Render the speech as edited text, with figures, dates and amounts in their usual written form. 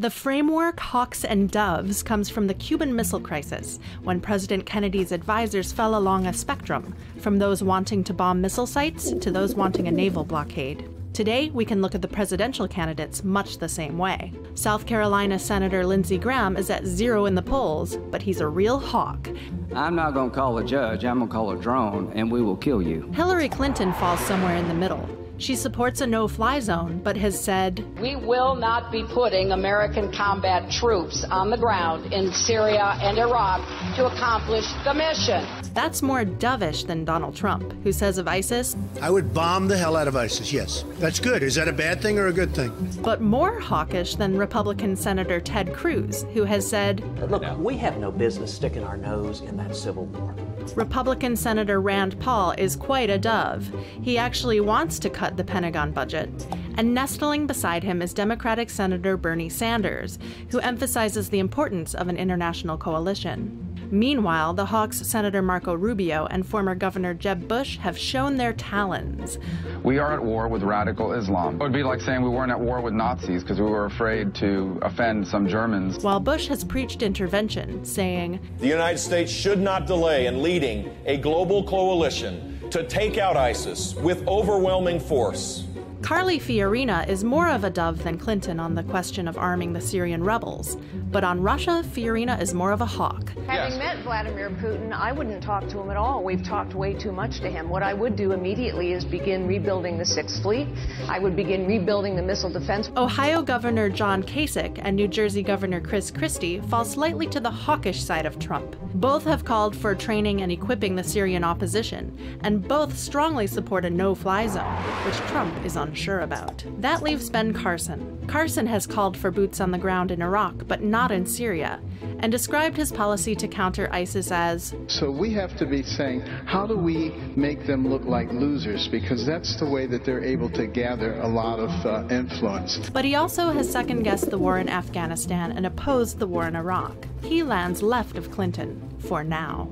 The framework hawks and doves comes from the Cuban Missile Crisis, when President Kennedy's advisors fell along a spectrum, from those wanting to bomb missile sites to those wanting a naval blockade. Today, we can look at the presidential candidates much the same way. South Carolina Senator Lindsey Graham is at 0 in the polls, but he's a real hawk. I'm not going to call a judge, I'm going to call a drone, and we will kill you. Hillary Clinton falls somewhere in the middle. She supports a no-fly zone, but has said, "We will not be putting American combat troops on the ground in Syria and Iraq to accomplish the mission." That's more dovish than Donald Trump, who says of ISIS, "I would bomb the hell out of ISIS, yes. That's good. Is that a bad thing or a good thing?" But more hawkish than Republican Senator Ted Cruz, who has said, "Look, we have no business sticking our nose in that civil war." Republican Senator Rand Paul is quite a dove. He actually wants to cut the Pentagon budget. And nestling beside him is Democratic Senator Bernie Sanders, who emphasizes the importance of an international coalition. Meanwhile, the hawks Senator Marco Rubio and former Governor Jeb Bush have shown their talons. We are at war with radical Islam. It would be like saying we weren't at war with Nazis because we were afraid to offend some Germans. While Bush has preached intervention, saying, "The United States should not delay in leading a global coalition to take out ISIS with overwhelming force." Carly Fiorina is more of a dove than Clinton on the question of arming the Syrian rebels. But on Russia, Fiorina is more of a hawk. Having met Vladimir Putin, I wouldn't talk to him at all. We've talked way too much to him. What I would do immediately is begin rebuilding the Sixth Fleet. I would begin rebuilding the missile defense. Ohio Governor John Kasich and New Jersey Governor Christie fall slightly to the hawkish side of Trump. Both have called for training and equipping the Syrian opposition, and both strongly support a no-fly zone, which Trump is unsure about. That leaves Ben Carson. Carson has called for boots on the ground in Iraq, but not in Syria, and described his policy to counter ISIS as, "So we have to be saying, how do we make them look like losers? Because that's the way that they're able to gather a lot of influence." But he also has second-guessed the war in Afghanistan and opposed the war in Iraq. He lands left of Clinton, for now.